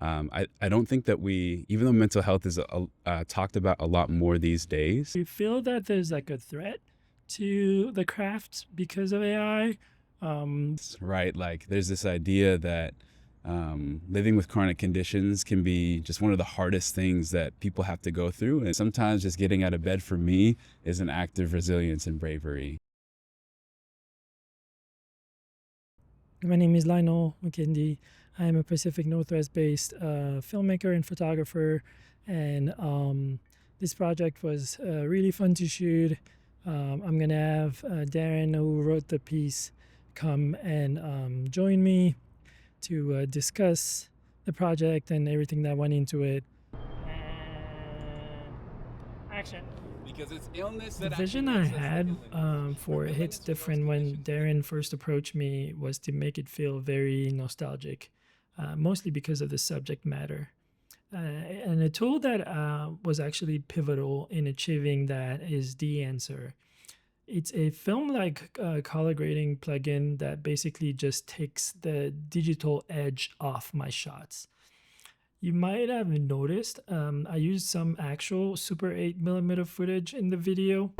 I don't think that even though mental health is talked about a lot more these days. Do you feel that there's like a threat to the craft because of AI? Right, like there's this idea that living with chronic conditions can be just one of the hardest things that people have to go through. And sometimes just getting out of bed for me is an act of resilience and bravery. My name is Lionel McKindy. I am a Pacific Northwest based filmmaker and photographer. And this project was really fun to shoot. I'm going to have Darren, who wrote the piece, come and join me to discuss the project and everything that went into it. And action. Because it's illness The that vision I had for it hits different when Darren first approached me was to make it feel very nostalgic, mostly because of the subject matter. And a tool that was actually pivotal in achieving that is Dehancer. It's a film-like color grading plugin that basically just takes the digital edge off my shots. You might have noticed I used some actual Super 8mm footage in the video.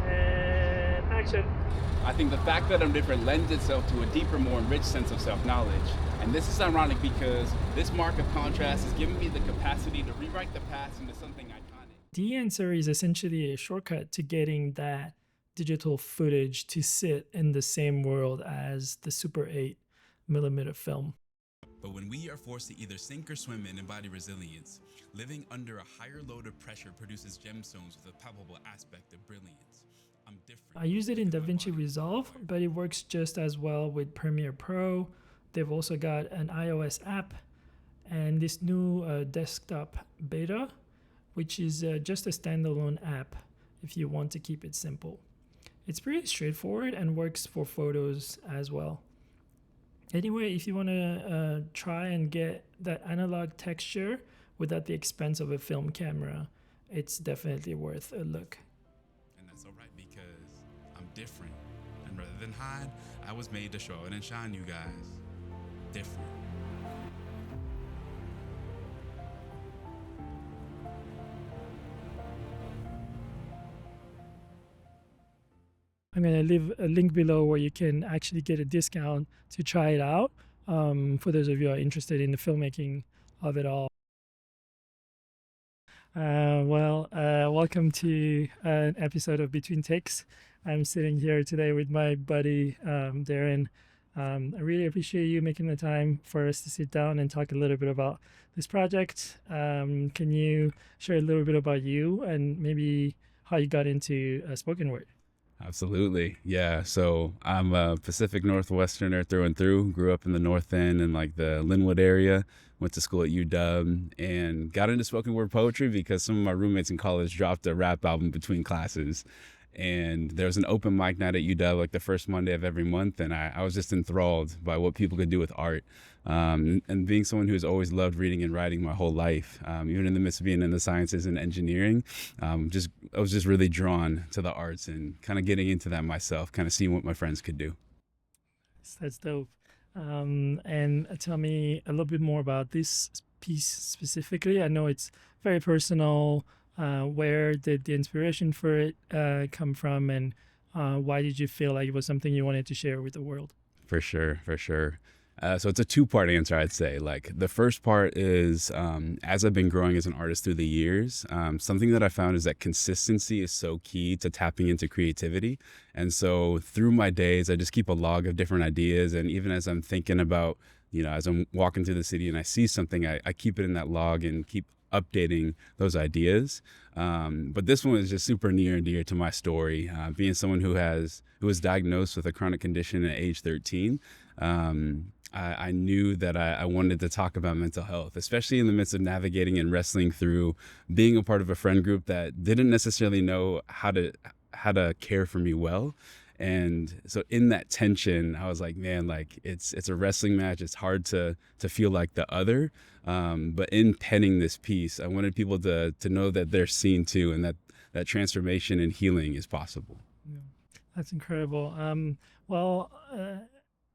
And action. I think the fact that I'm different lends itself to a deeper, more enriched sense of self-knowledge. And this is ironic because this mark of contrast has given me the capacity to rewrite the past into something iconic. Dehancer is essentially a shortcut to getting that digital footage to sit in the same world as the Super 8mm film. But when we are forced to either sink or swim and embody resilience, living under a higher load of pressure produces gemstones with a palpable aspect of brilliance. I'm different. I used it in DaVinci Resolve, but it works just as well with Premiere Pro. They've also got an iOS app and this new desktop beta, which is just a standalone app if you want to keep it simple. It's pretty straightforward and works for photos as well. Anyway, if you want to try and get that analog texture without the expense of a film camera, it's definitely worth a look. And that's all right because I'm different. And rather than hide, I was made to show it and shine, you guys. Different. I'm going to leave a link below where you can actually get a discount to try it out for those of you who are interested in the filmmaking of it all. Welcome to an episode of Between Takes. I'm sitting here today with my buddy Darren. I really appreciate you making the time for us to sit down and talk a little bit about this project. Can you share a little bit about you and maybe how you got into spoken word? Absolutely. Yeah. So I'm a Pacific Northwesterner through and through. Grew up in the North End in like the Linwood area. Went to school at UW and got into spoken word poetry because some of my roommates in college dropped a rap album between classes. And there was an open mic night at UW like the first Monday of every month. And I was just enthralled by what people could do with art. And being someone who's always loved reading and writing my whole life, even in the midst of being in the sciences and engineering, I was just really drawn to the arts and kind of getting into that myself, kind of seeing what my friends could do. That's dope. And tell me a little bit more about this piece specifically. I know it's very personal. Where did the inspiration for it come from, and why did you feel like it was something you wanted to share with the world? For sure, for sure. So it's a two-part answer, I'd say. Like the first part is, as I've been growing as an artist through the years, something that I found is that consistency is so key to tapping into creativity. And so through my days, I just keep a log of different ideas. And even as I'm thinking about, as I'm walking through the city and I see something, I keep it in that log and keep updating those ideas. But this one is just super near and dear to my story. Being someone who was diagnosed with a chronic condition at age 13, I knew that I wanted to talk about mental health, especially in the midst of navigating and wrestling through being a part of a friend group that didn't necessarily know how to care for me well. And so in that tension, I was like, man, like it's a wrestling match. It's hard to feel like the other. But in penning this piece, I wanted people to know that they're seen too, and that transformation and healing is possible. Yeah, that's incredible. Well,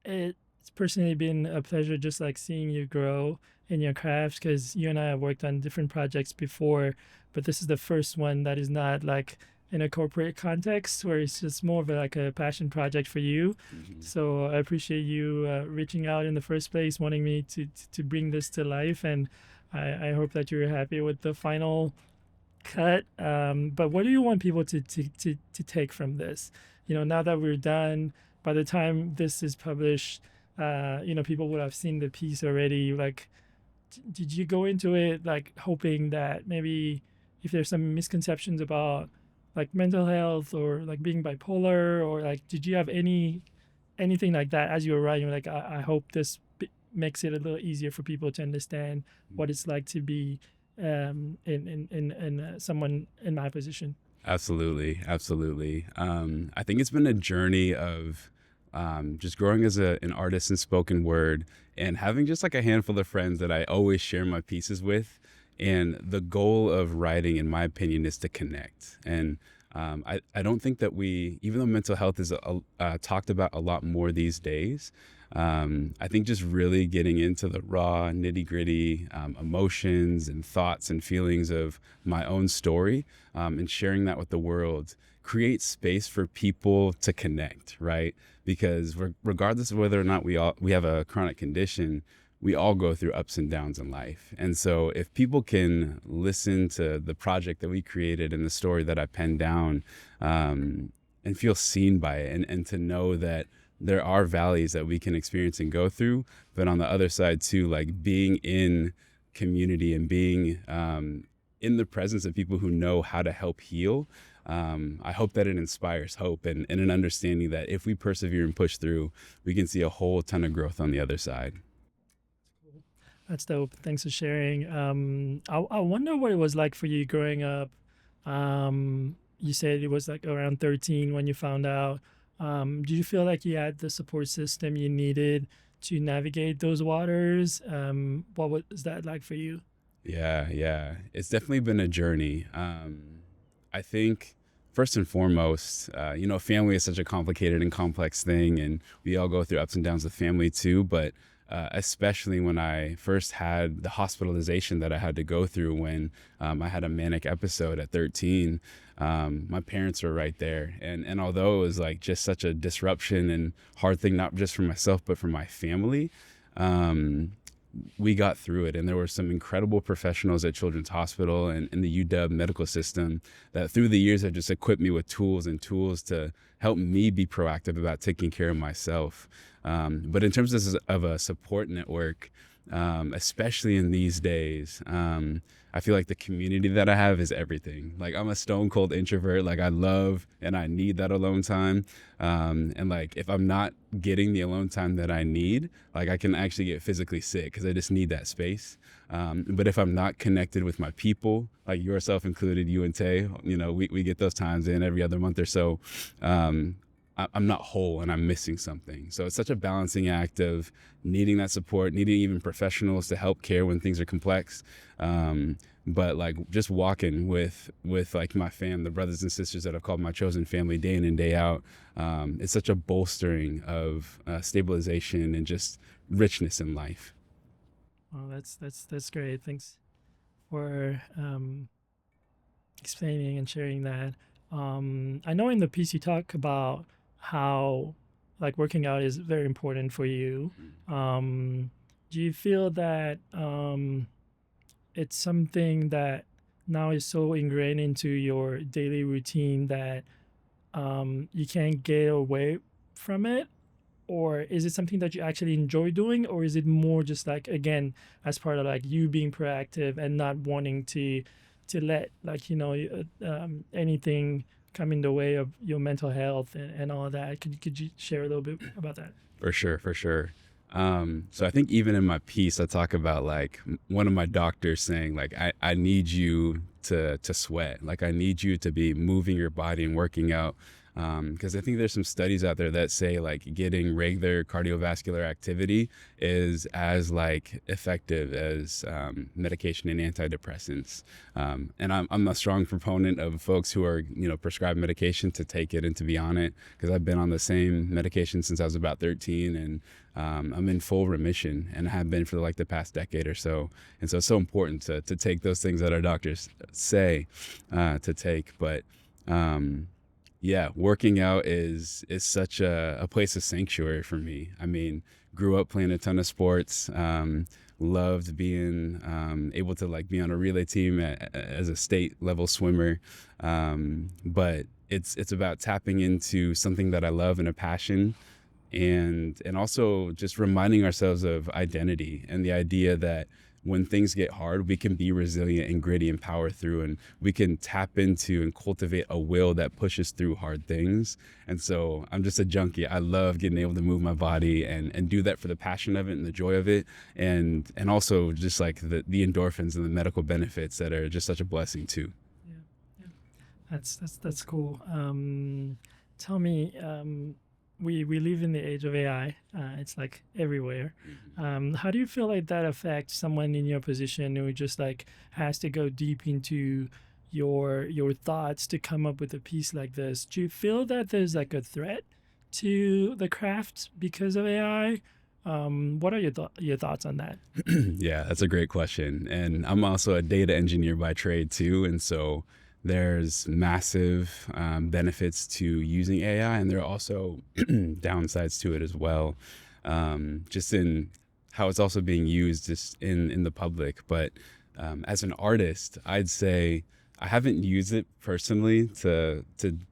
it It's personally been a pleasure just like seeing you grow in your crafts because you and I have worked on different projects before, but this is the first one that is not like in a corporate context where it's just more of like a passion project for you. Mhm. So I appreciate you reaching out in the first place, wanting me to bring this to life, and I hope that you're happy with the final cut. But what do you want people to take from this? Now that we're done, by the time this is published, people would have seen the piece already. Like, did you go into it like hoping that maybe if there's some misconceptions about like mental health or like being bipolar or like did you have anything like that as you were writing? Like, I hope this makes it a little easier for people to understand what it's like to be in someone in my position. Absolutely, absolutely. I think it's been a journey of just growing as an artist in spoken word and having just like a handful of friends that I always share my pieces with. And the goal of writing, in my opinion, is to connect. And I don't think that even though mental health is talked about a lot more these days, I think just really getting into the raw, nitty gritty emotions and thoughts and feelings of my own story and sharing that with the world creates space for people to connect, right? Because regardless of whether or not we have a chronic condition, we all go through ups and downs in life. And so if people can listen to the project that we created and the story that I penned down and feel seen by it and to know that there are valleys that we can experience and go through, but on the other side too, like being in community and being in the presence of people who know how to help heal. I hope that it inspires hope and an understanding that if we persevere and push through, we can see a whole ton of growth on the other side. That's dope. Thanks for sharing. I wonder what it was like for you growing up. You said it was like around 13 when you found out. Did you feel like you had the support system you needed to navigate those waters? What was that like for you? Yeah, yeah. It's definitely been a journey. I think first and foremost, family is such a complicated and complex thing, and we all go through ups and downs with family too. But especially when I first had the hospitalization that I had to go through when I had a manic episode at 13, my parents were right there. And although it was like just such a disruption and hard thing, not just for myself, but for my family, we got through it. And there were some incredible professionals at Children's Hospital and in the UW medical system that through the years have just equipped me with tools to help me be proactive about taking care of myself. But in terms of a support network, especially in these days, I feel like the community that I have is everything. Like I'm a stone cold introvert. Like I love and I need that alone time. And like if I'm not getting the alone time that I need, like I can actually get physically sick because I just need that space. But if I'm not connected with my people, like yourself included, you and Tay, we get those times in every other month or so. I'm not whole and I'm missing something. So it's such a balancing act of needing that support, needing even professionals to help care when things are complex. But like just walking with like my fam, the brothers and sisters that I've called my chosen family day in and day out. It's such a bolstering of stabilization and just richness in life. Well, that's great. Thanks for explaining and sharing that. I know in the piece you talk about how like working out is very important for you. Do you feel that it's something that now is so ingrained into your daily routine that you can't get away from it? Or is it something that you actually enjoy doing? Or is it more just like, again, as part of like you being proactive and not wanting to let like, anything come in the way of your mental health and all of that? Could you share a little bit about that? For sure, for sure. So I think even in my piece, I talk about like one of my doctors saying like, I need you to sweat. Like I need you to be moving your body and working out. Because I think there's some studies out there that say like getting regular cardiovascular activity is as like effective as medication and antidepressants. And I'm a strong proponent of folks who are, prescribed medication to take it and to be on it, because I've been on the same medication since I was about 13, and I'm in full remission and have been for like the past decade or so. And so it's so important to take those things that our doctors say to take. But yeah, working out is such a place of sanctuary for me. I mean, grew up playing a ton of sports. Loved being able to like be on a relay team as a state level swimmer. But it's about tapping into something that I love and a passion, and also just reminding ourselves of identity and the idea that when things get hard, we can be resilient and gritty and power through, and we can tap into and cultivate a will that pushes through hard things. And so I'm just a junkie. I love getting able to move my body and do that for the passion of it and the joy of it. And also just like the endorphins and the medical benefits that are just such a blessing too. Yeah, yeah. That's cool. Tell me, we live in the age of AI. It's like everywhere. How do you feel like that affects someone in your position who just like has to go deep into your thoughts to come up with a piece like this? Do you feel that there's like a threat to the craft because of AI? What are your thoughts on that? Yeah, that's a great question. And I'm also a data engineer by trade too. And so there's massive benefits to using AI, and there are also downsides to it as well, just in how it's also being used just in the public. But as an artist, I'd say I haven't used it personally to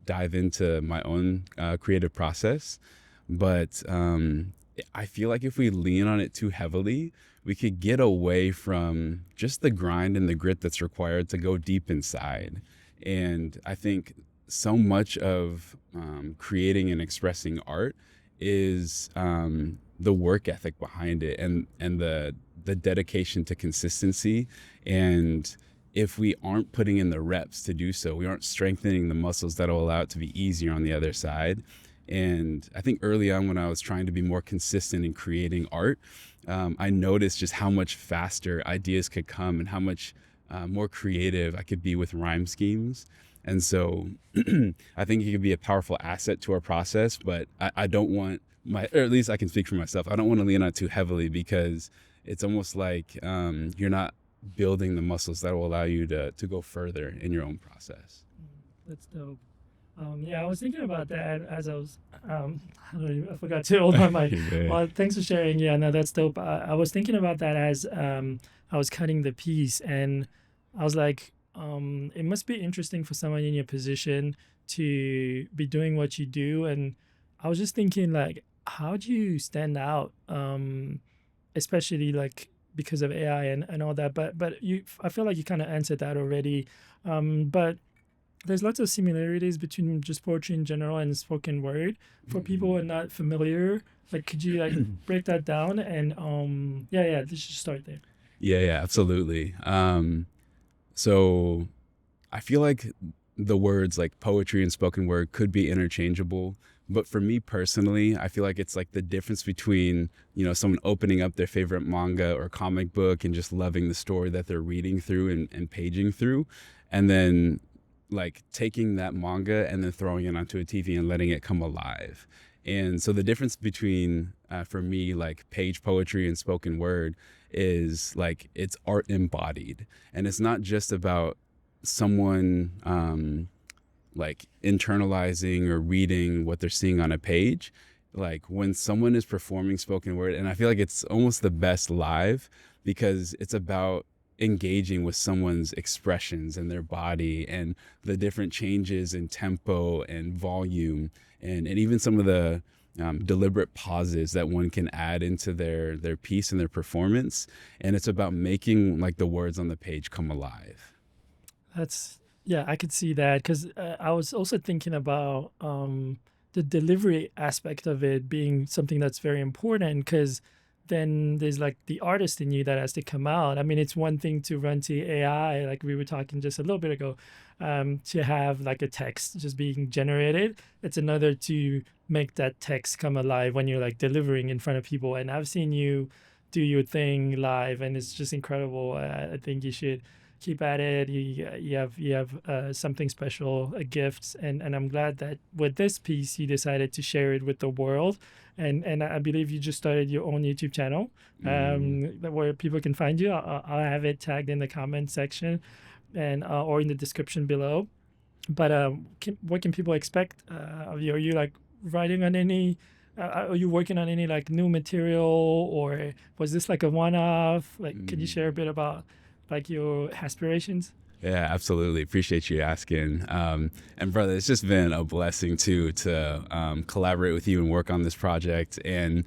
dive into my own creative process, but I feel like if we lean on it too heavily, we could get away from just the grind and the grit that's required to go deep inside. And I think so much of creating and expressing art is the work ethic behind it, and the dedication to consistency. And if we aren't putting in the reps to do so, we aren't strengthening the muscles that will allow it to be easier on the other side. And I think early on when I was trying to be more consistent in creating art, I noticed just how much faster ideas could come and how much more creative I could be with rhyme schemes. And so I think it could be a powerful asset to our process, but I don't want or at least I can speak for myself, I don't want to lean on it too heavily, because it's almost like you're not building the muscles that will allow you to go further in your own process. That's dope. Yeah, I was thinking about that as I was. I forgot to hold my mic. Well, thanks for sharing. Yeah, no, that's dope. I was thinking about that as I was cutting the piece, and I was like, it must be interesting for someone in your position to be doing what you do. And I was just thinking, like, how do you stand out, especially like because of AI and all that? But I feel like you kind of answered that already. But there's lots of similarities between just poetry in general and spoken word. For people who are not familiar, like, could you like break that down? And yeah, let's just start there. Yeah, absolutely. So I feel like the words like poetry and spoken word could be interchangeable. But for me personally, I feel like it's like the difference between, someone opening up their favorite manga or comic book and just loving the story that they're reading through and paging through, and then like taking that manga and then throwing it onto a TV and letting it come alive. And so the difference between, for me, like page poetry and spoken word is like it's art embodied. And it's not just about someone like internalizing or reading what they're seeing on a page. Like when someone is performing spoken word, and I feel like it's almost the best live, because it's about engaging with someone's expressions and their body and the different changes in tempo and volume, and even some of the deliberate pauses that one can add into their piece and their performance. And it's about making like the words on the page come alive. Yeah, I could see that because I was also thinking about the delivery aspect of it being something that's very important because then there's like the artist in you that has to come out. I mean, it's one thing to run to AI, like we were talking just a little bit ago, to have like a text just being generated. It's another to make that text come alive when you're like delivering in front of people. And I've seen you do your thing live, and it's just incredible. I think you should keep at it. You have something special, a gift, and I'm glad that with this piece you decided to share it with the world. And I believe you just started your own YouTube channel, Mm. where people can find you. I'll have it tagged in the comment section and or in the description below. But what can people expect of you? Are you like writing on any? Are you working on any like new material, or was this like a one-off? Like, can you Mm. share a bit about like your aspirations? Yeah, absolutely. Appreciate you asking. And brother, it's just been a blessing too to collaborate with you and work on this project and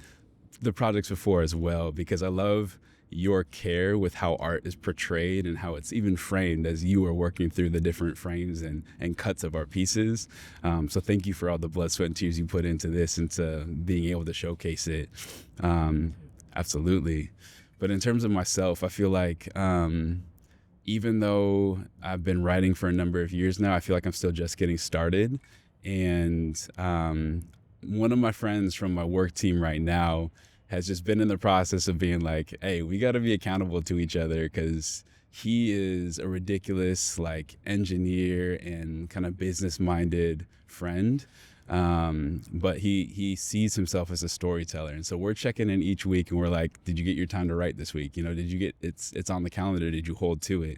the projects before as well, because I love your care with how art is portrayed and how it's even framed as you are working through the different frames and cuts of our pieces. So thank you for all the blood, sweat, and tears you put into this and to being able to showcase it. Um, Absolutely. But in terms of myself, I feel like even though I've been writing for a number of years now, I feel like I'm still just getting started. And one of my friends from my work team right now has just been in the process of being like, hey, we got to be accountable to each other because he is a ridiculous like engineer and kind of business minded friend. But he sees himself as a storyteller, and so we're checking in each week, and we're like, "Did you get your time to write this week? You know, did you get it's on the calendar? Did you hold to it?"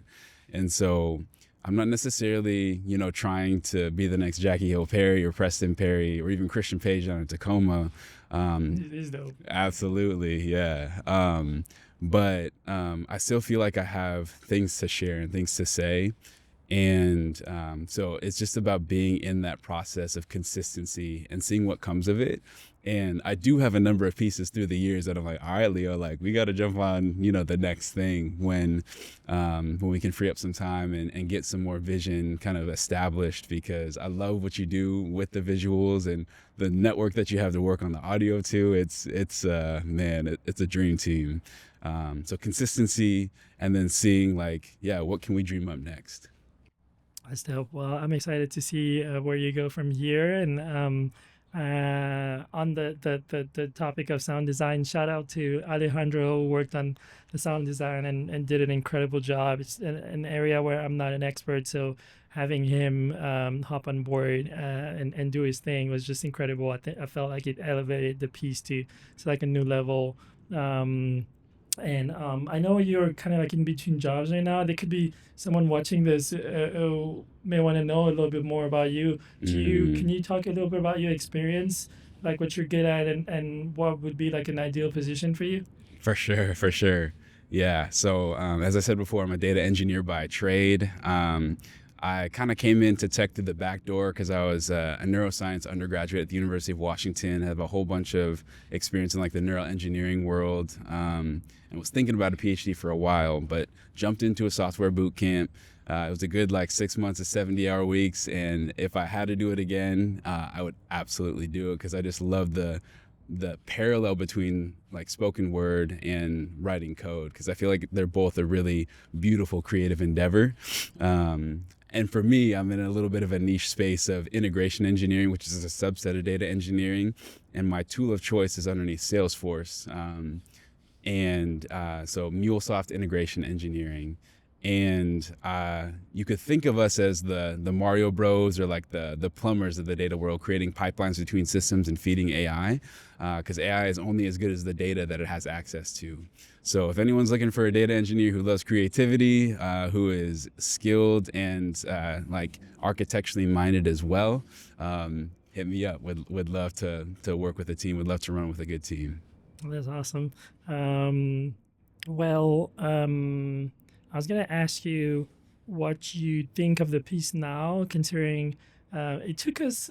And so I'm not necessarily trying to be the next Jackie Hill Perry or Preston Perry or even Christian Page down in Tacoma. It is dope. Absolutely, yeah. But I still feel like I have things to share and things to say. And so it's just about being in that process of consistency and seeing what comes of it. And I do have a number of pieces through the years that I'm like, all right, Leo, like we got to jump on, the next thing when we can free up some time and get some more vision kind of established, because I love what you do with the visuals and the network that you have to work on the audio too. It's a dream team. So consistency and then seeing like, yeah, what can we dream up next? That's dope. Well, I'm excited to see where you go from here. And on the topic of sound design, shout out to Alejandro, who worked on the sound design and did an incredible job. It's an area where I'm not an expert, so having him hop on board and do his thing was just incredible. I felt like it elevated the piece to like a new level. Um, and I know you're kind of like in between jobs right now. There could be someone watching this who may want to know a little bit more about you. Can Mm. you talk a little bit about your experience, like what you're good at, and what would be like an ideal position for you? For sure, for sure. Yeah. So, as I said before, I'm a data engineer by trade. I kind of came into tech through the back door because I was a neuroscience undergraduate at the University of Washington. Have a whole bunch of experience in like the neural engineering world, and was thinking about a PhD for a while, but jumped into a software boot camp. It was a good like 6 months of 70-hour weeks, and if I had to do it again, I would absolutely do it because I just love the parallel between like spoken word and writing code, because I feel like they're both a really beautiful creative endeavor. And for me, I'm in a little bit of a niche space of integration engineering, which is a subset of data engineering. And my tool of choice is underneath Salesforce. So MuleSoft integration engineering. And you could think of us as the Mario Bros or like the plumbers of the data world, creating pipelines between systems and feeding AI, because AI is only as good as the data that it has access to. So if anyone's looking for a data engineer who loves creativity, who is skilled and like architecturally minded as well, hit me up. Would love to work with a team. Would love to run with a good team. That's awesome. Um, well, I was gonna ask you what you think of the piece now, considering it took us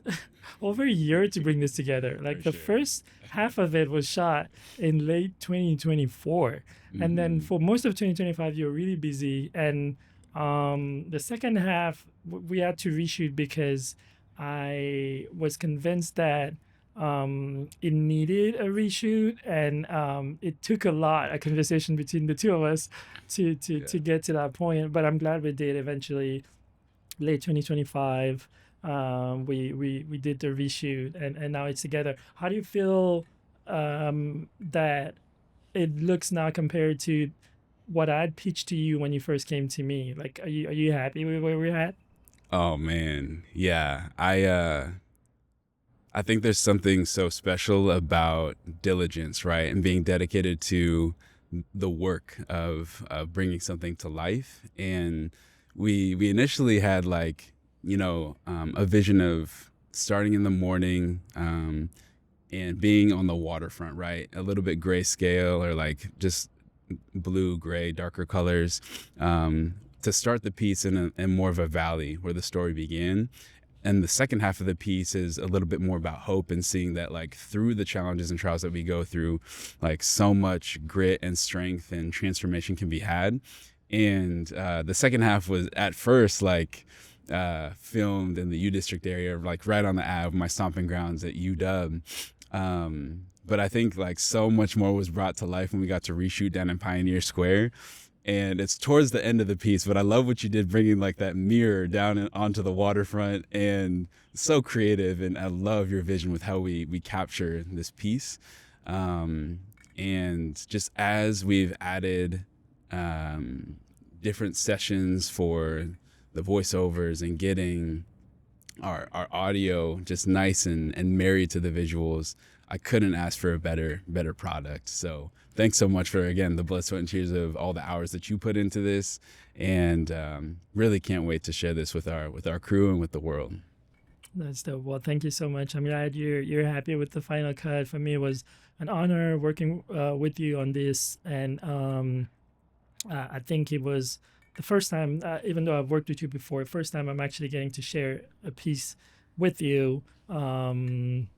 over a year to bring this together. For Like the sure. first half of it was shot in late 2024, and then Mm-hmm. for most of 2025 you were really busy, and the second half we had to reshoot because I was convinced that it needed a reshoot, and it took a conversation between the two of us Yeah. to get to that point. But I'm glad we did eventually. Late 2025, we did the reshoot, and now it's together. How do you feel that it looks now compared to what I'd pitched to you when you first came to me? Like, are you happy with where we're at? Oh man, yeah. I think there's something so special about diligence, right? And being dedicated to the work of bringing something to life. And we initially had like, a vision of starting in the morning, and being on the waterfront, right? A little bit grayscale or like just blue, gray, darker colors, to start the piece in more of a valley where the story began. And the second half of the piece is a little bit more about hope and seeing that like through the challenges and trials that we go through, like so much grit and strength and transformation can be had. And the second half was at first like filmed in the U District area, like right on the Ave, my stomping grounds at UW. But I think like so much more was brought to life when we got to reshoot down in Pioneer Square. And it's towards the end of the piece, but I love what you did bringing like that mirror down onto the waterfront, and so creative. And I love your vision with how we capture this piece. And just as we've added different sessions for the voiceovers and getting our audio just nice and married to the visuals, I couldn't ask for a better product. So thanks so much for, again, the blood, sweat, and tears of all the hours that you put into this, and really can't wait to share this with our crew and with the world. That's dope. Well, thank you so much. I'm glad you're happy with the final cut. For me, it was an honor working with you on this, and I think it was the first time, even though I've worked with you before, first time I'm actually getting to share a piece with you. And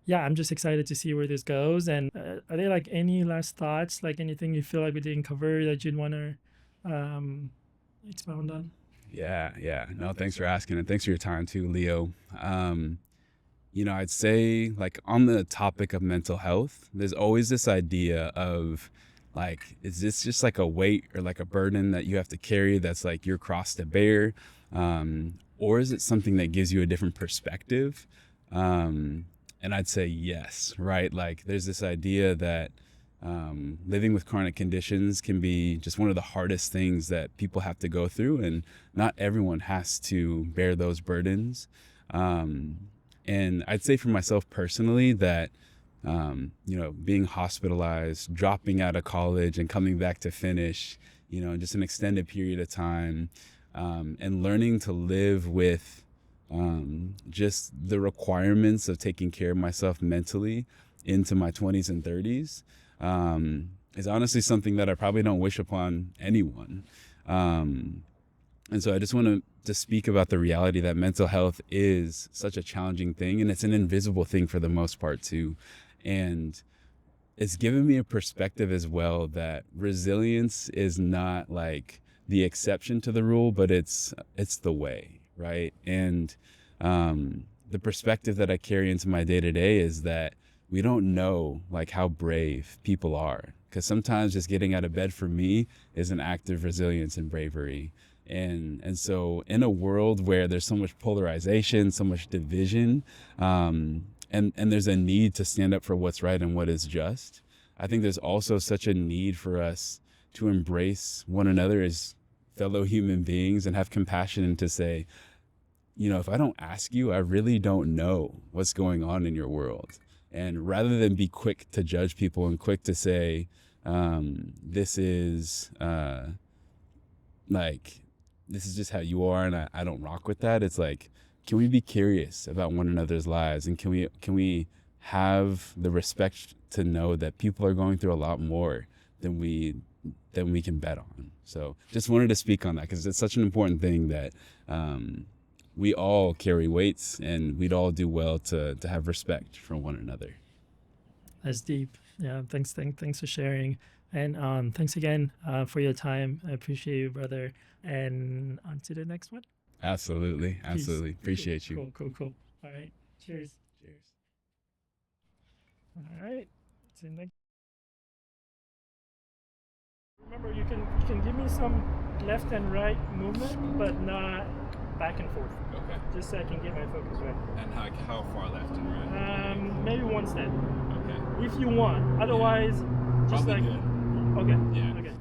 Yeah, I'm just excited to see where this goes. And are there like any last thoughts, like anything you feel like we didn't cover that you'd want to expound on? Yeah. No, thanks for asking, and thanks for your time too, Leo. I'd say like on the topic of mental health, there's always this idea of like, is this just like a weight or like a burden that you have to carry that's like your cross to bear? Or is it something that gives you a different perspective? And I'd say yes, right? Like there's this idea that living with chronic conditions can be just one of the hardest things that people have to go through, and not everyone has to bear those burdens. And I'd say for myself personally that, being hospitalized, dropping out of college and coming back to finish, just an extended period of time, and learning to live with just the requirements of taking care of myself mentally into my 20s and 30s, is honestly something that I probably don't wish upon anyone. And so I just want to speak about the reality that mental health is such a challenging thing, and it's an invisible thing for the most part too. And it's given me a perspective as well that resilience is not like the exception to the rule, but it's the way, right? And the perspective that I carry into my day to day is that we don't know like how brave people are, because sometimes just getting out of bed for me is an act of resilience and bravery. And so in a world where there's so much polarization, so much division, and there's a need to stand up for what's right and what is just, I think there's also such a need for us to embrace one another as fellow human beings and have compassion, and to say, if I don't ask you, I really don't know what's going on in your world. And rather than be quick to judge people and quick to say, this is like, this is just how you are, and I don't rock with that. It's like, can we be curious about one another's lives, and can we have the respect to know that people are going through a lot more than we can bet on. So just wanted to speak on that because it's such an important thing that we all carry weights, and we'd all do well to have respect for one another. That's deep. Yeah, thanks for sharing, and thanks again for your time. I appreciate you, brother. And on to the next one. Absolutely. Peace. Appreciate you. Cool. All right. Cheers. Cheers. All right. See you next. Remember, you can give me some left and right movement, but not back and forth. Okay. Just so I can get my focus right. And how far left and right? Maybe one step, Okay. if you want. Otherwise, just Probably like good. okay. Yeah. Okay.